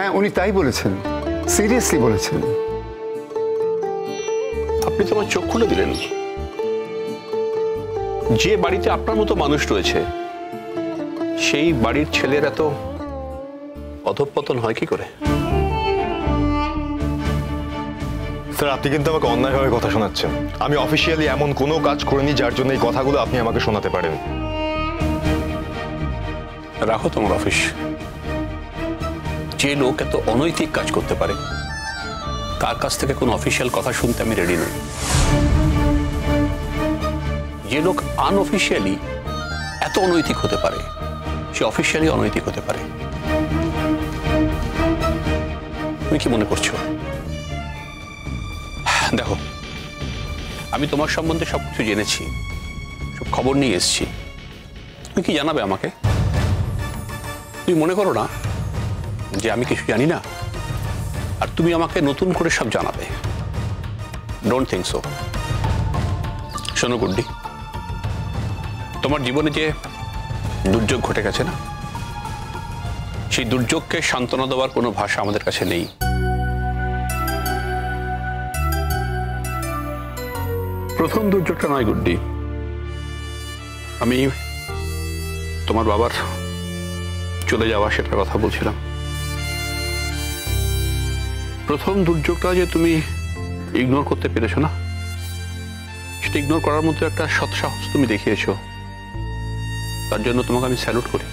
হ্যাঁ, উনি তাই বলেছেন, সিরিয়াসলি বলেছেন। আপনি তো আমার চোখ খুলে দিলেন। যে বাড়িতে আপনার মতো মানুষ রয়েছে সেই বাড়ির ছেলের এত অধঃপতন হয় কি করে? স্যার, আপনি কিন্তু আমাকে অন্যায়ভাবে কথা শোনাচ্ছেন। আমি অফিসিয়ালি এমন কোনো কাজ করিনি যার জন্য এই কথাগুলো আপনি আমাকে শোনাতে পারেন। রাখো তোমার অফিস। যে লোক এত অনৈতিক কাজ করতে পারে তার কাছ থেকে কোনো অফিসিয়াল কথা শুনতে আমি রেডি নই। যে লোক আনঅফিসিয়ালি এত অনৈতিক হতে পারে সে অফিসিয়ালি অনৈতিক হতে পারে। তুমি কি মনে করছো? দেখো, আমি তোমার সম্বন্ধে সবকিছু জেনেছি, সব খবর নিয়ে এসেছি। তুমি কি জানাবে আমাকে? তুমি মনে করো না যে আমি কিছু জানি না আর তুমি আমাকে নতুন করে সব জানাবে? Don't think so. শোনো গুড্ডি, তোমার জীবনে যে দুর্যোগ ঘটে গেছে না, সেই দুর্যোগকে সান্ত্বনা দেওয়ার কোনো ভাষা আমাদের কাছে নেই। প্রথম দুর্যোগটা নয় গুড্ডি, আমি তোমার বাবার চলে যাওয়া সেটার কথা বলছিলাম। প্রথম দুর্যোগটা যে তুমি ইগনোর করতে পেরেছো না, সেটা ইগনোর করার মতো একটা সৎসাহস তুমি দেখিয়েছো, তার জন্য তোমাকে আমি স্যালুট করি।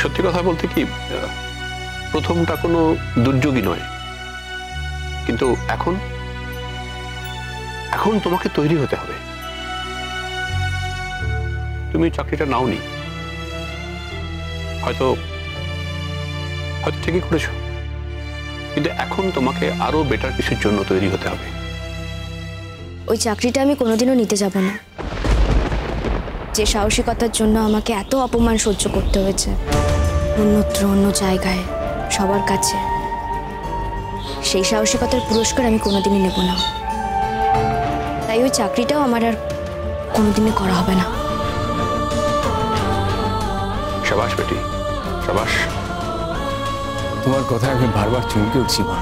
সত্যি কথা বলতে কি, প্রথমটা কোনো দুর্যোগই নয়, কিন্তু এখন এখন তোমাকে তৈরি হতে হবে। তুমি চাকরিটা নাওনি, হয়তো হয়তো ঠিকই করেছো, কিন্তু এখন তোমাকে আরো বেটার কিছুর জন্য তৈরি হতে হবে। ওই চাকরিটা আমি কোনোদিনও নিতে যাব না। যে সাহসিকতার জন্য আমাকে এত অপমান সহ্য করতে হয়েছে অন্যত্র, অন্য জায়গায়, সবার কাছে, সেই সাহসিকতার পুরস্কার আমি কোনোদিনই নেব না। তাই ওই চাকরিটাও আমার আর কোনোদিনই করা হবে না। শাবাশ বেটি, শাবাশ। তোমার কথা আমি বারবার চমকে উঠছি মা।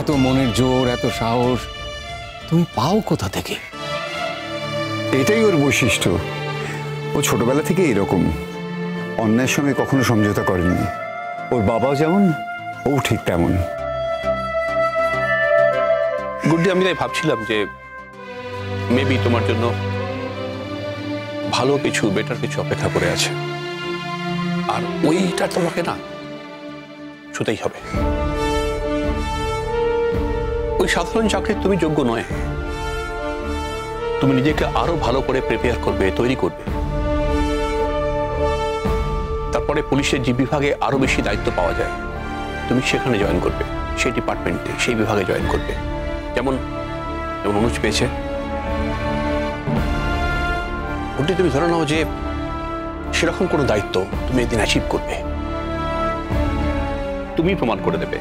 এত মনের জোর, এত সাহস তুমি পাও কোথা থেকে? এটাই ওর বৈশিষ্ট্য। ও ছোটবেলা থেকে এরকম, অন্যায়ের সঙ্গে কখনো সমঝোতা করেনি। ওর বাবাও যেমন, ও ঠিক তেমন। গুড্ডি, আমি তাই ভাবছিলাম যে মেবি তোমার জন্য ভালো কিছু, বেটার কিছু অপেক্ষা করে আছে, আর ওইটা তোমাকে না ছুতেই হবে। ওই সাধারণ চাকরির তুমি যোগ্য নয়। তুমি নিজেকে আরো ভালো করে প্রিপেয়ার করবে, তৈরি করবে। তারপরে পুলিশের যে বিভাগে আরো বেশি দায়িত্ব পাওয়া যায়, তুমি সেখানে জয়েন করবে, সেই ডিপার্টমেন্টে, সেই বিভাগে জয়েন করবে, যেমন যেমন অনুজ পেয়েছে। ওটি তুমি ধরে নাও যে সেরকম কোনো দায়িত্ব তুমি একদিন অ্যাচিভ করবে। তুমি প্রমাণ করে দেবে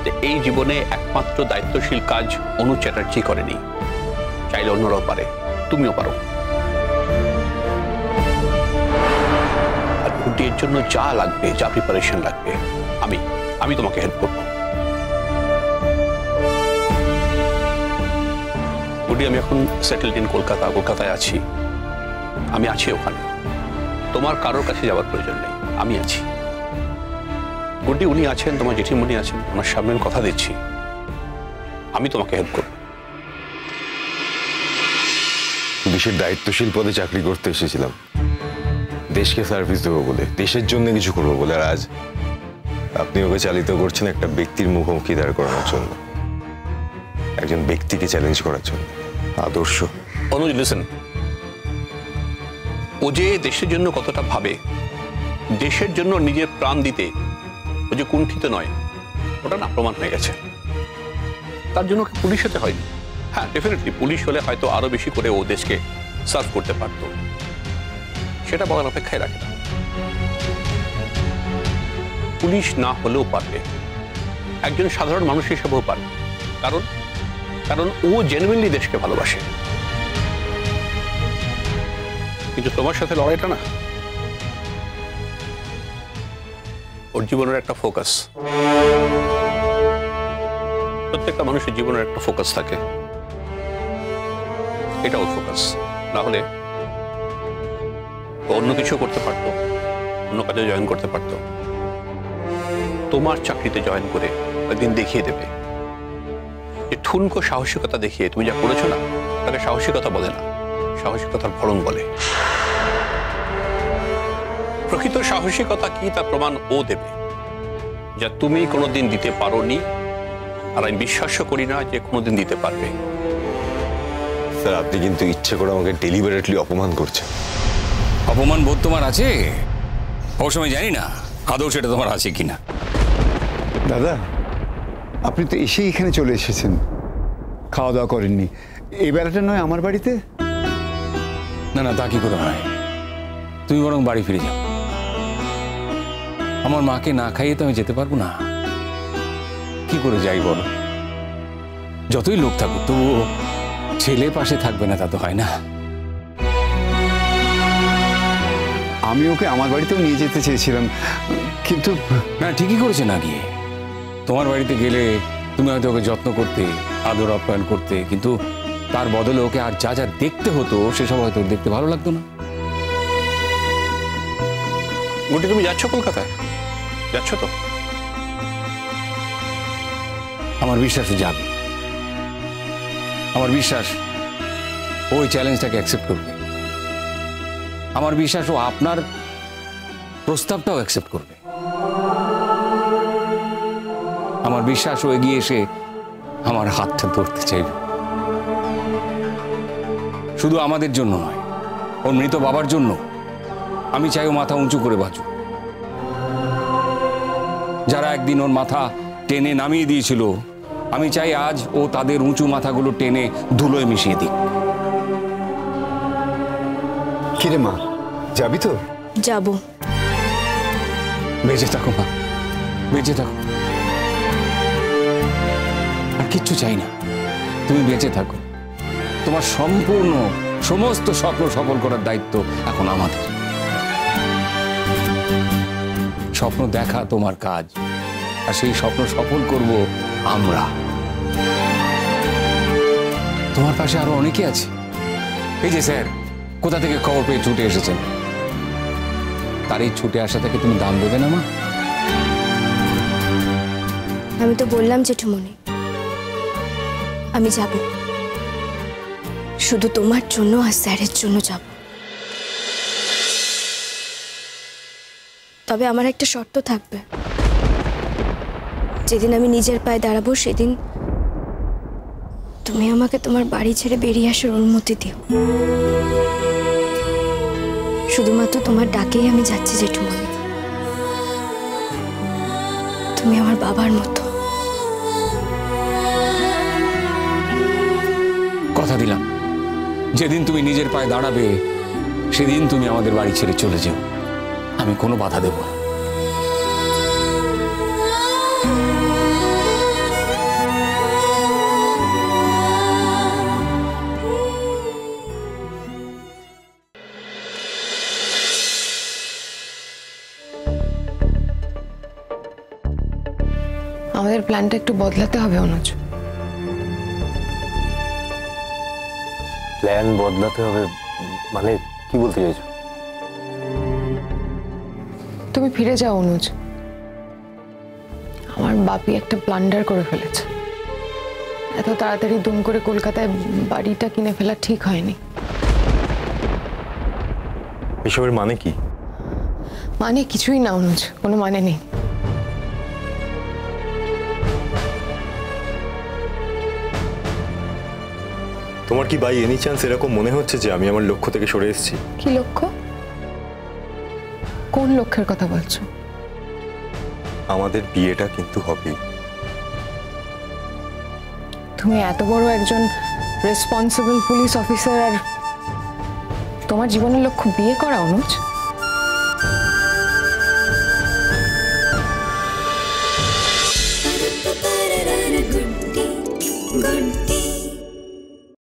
যে এই জীবনে একমাত্র দায়িত্বশীল কাজ অনুজ চ্যাটার্জি করেনি, চাইলে অন্যরাও পারে, তুমিও পারো। আর এর জন্য যা লাগবে, যা প্রিপারেশন লাগবে, আমি তোমাকে হেল্প করবো। গুডি, আমি এখন সেটেলড ইন কলকাতায় আছি। আমি আছি ওখানে, তোমার কারোর কাছে যাওয়ার প্রয়োজন নেই, আমি আছি। গুডি, উনি আছেন, তোমার জেঠিমণি আছেন, আমার সামনে কথা দিচ্ছি, আমি তোমাকে হেল্প করব। দেশের দায়িত্বশীল পদে চাকরি করতে এসেছিলাম, দেশকে সার্ভিস দেবো বলে, দেশের জন্য কিছু করবো বলে, আর আজ আপনি ওকে চালিত করছেন একটা ব্যক্তির মুখোমুখি দাঁড় করানোর জন্য, একজন ব্যক্তিকে চ্যালেঞ্জ করার জন্য। আদর্শ। অনুজ, লিসেন, ও যে দেশের জন্য কতটা ভাবে, দেশের জন্য নিজের প্রাণ দিতে ও যে কুণ্ঠিত নয়, ওটা না প্রমাণ হয়ে গেছে। তার জন্য পুলিশ হতে হয়নি। হ্যাঁ, ডেফিনেটলি পুলিশ হলে হয়তো আরো বেশি করে ও দেশকে সার্ভ করতে পারত, সেটা বলার অপেক্ষায় রাখে না। পুলিশ না হলেও পারবে, একজন সাধারণ মানুষ হিসেবেও পারবে, কারণ ও জেনুইনলি দেশকে ভালোবাসে। কিন্তু তোমার সাথে লড়াইটা না, ওর জীবনের একটা ফোকাস। প্রত্যেকটা মানুষের জীবনের একটা ফোকাস থাকে, এটা ওর ফোকাস। না হলে ও অন্য কিছু করতে পারতো, অন্য কাজে জয়েন করতে পারতো। তোমার চাকরিতে জয়েন করে একদিন দেখিয়ে দেবে যে ঠুনকো সাহসিকতা দেখিয়ে তুমি যা করেছো না, তাকে সাহসিকতা বলে না, সাহসিকতার ফলন বলে। প্রকৃত সাহসিকতা কি তার প্রমাণ ও দেবে, যা তুমি কোনোদিন দিতে পারোনি, আর আমি বিশ্বাসও করি না যে কোনোদিন দিতে পারবে। স্যার, আপনি কিন্তু ইচ্ছে করে আমাকে ডেলিবারেটলি অপমান করছেন। অপমান বোধ তোমার আছে? ও সময় জানি না আদৌ সেটা তোমার আছে কিনা। দাদা, আপনি তো এসেই এখানে চলে এসেছেন, খাওয়া দাওয়া করেননি। এই বেলাটা নয় আমার বাড়িতে? না না, তা কি করে হয়? তুমি বরং বাড়ি ফিরে যাও। আমার মাকে না খাইয়ে তো আমি যেতে পারবো না। কি করে যাই বলো? যতই লোক থাকুক তবুও ছেলে পাশে থাকবে না, তা তো হয় না। আমি ওকে আমার বাড়িতেও নিয়ে যেতে চেয়েছিলাম, কিন্তু না, ঠিকই করেছে না গিয়ে। তোমার বাড়িতে গেলে তুমি হয়তো ওকে যত্ন করতে, আদর আপ্যায়ন করতে, কিন্তু তার বদলে ওকে আর যা যা দেখতে হতো সেসব হয়তো ওর দেখতে ভালো লাগতো না। গুটি, তুমি যাচ্ছ কলকাতায়? যাচ্ছ তো? আমার বিশ্বাস ও যাবে। আমার বিশ্বাস ওই চ্যালেঞ্জটাকে অ্যাকসেপ্ট করবে। আমার বিশ্বাস ও আপনার প্রস্তাবটাও অ্যাকসেপ্ট করবে। আমার বিশ্বাস ও এগিয়ে এসে আমার হাতটা ধরতে চাইবে। শুধু আমাদের জন্য নয়, ওর মৃত বাবার জন্য। আমি চাই ও মাথা উঁচু করে বাঁচুক। যারা একদিন ওর মাথা টেনে নামিয়ে দিয়েছিল, আমি চাই আজ ও তাদের উঁচু মাথাগুলো টেনে ধুলোয় মিশিয়ে দিক। কিরে মা, যাবি তো? যাব। বেঁচে থাকো মা, বেঁচে থাকো। আর কিচ্ছু চাই না, তুমি বেঁচে থাকো। তোমার সম্পূর্ণ সমস্ত স্বপ্ন সফল করার দায়িত্ব এখন আমাদের। স্বপ্ন দেখা তোমার কাজ, আর সেই স্বপ্ন সফল করব আমরা। তোমার পাশে আরো অনেকে আছে। এই যে স্যার কোথা থেকে খবর পেয়ে ছুটে এসেছেন, তার এই ছুটে আসা থেকে তুমি দাম দেবে না মা? আমি তো বললাম জেঠুমনি, আমি যাব। শুধু তোমার জন্য আর স্যারের জন্য যাব। তবে আমার একটা শর্ত থাকবে। যেদিন আমি নিজের পায়ে দাঁড়াবো সেদিন তুমি আমাকে তোমার বাড়ি ছেড়ে বেরিয়ে আসার অনুমতি দিও। শুধুমাত্র তোমার ডাকেই আমি যাচ্ছি জেঠুমনি। তুমি আমার বাবার মতো। কথা দিলাম, যেদিন তুমি নিজের পায়ে দাঁড়াবে সেদিন তুমি আমাদের বাড়ি ছেড়ে চলে যেও। আমি কোনো বাধা দেব না। আমাদের প্ল্যানটা একটু বদলাতে হবে অনুজ। প্ল্যান বদলাতে হবে মানে কি বলতে চাইছো? তুমি ফিরে যাও অনুজ। আমার বাপি একটা ব্লান্ডার করে ফেলেছে। এত তাড়াতাড়ি দুম করে কলকাতায় বাড়িটা কিনে ফেলা ঠিক হয়নি। এসবের মানে কি? মানে কিছুই না অনুজ, কোনো মানে নেই। তোমার কি বাই এনি চান্স এরকম মনে হচ্ছে যে আমি আমার লক্ষ্য থেকে সরে এসেছি? কি লক্ষ্য? কোন লক্ষ্যের কথা বলছো? আমাদের বিয়েটা কিন্তু হবে। তুমি এত বড় একজন রেসপন্সিবল পুলিশ অফিসার, আর তোমার জীবনের লক্ষ্য বিয়ে করা অনুজ? good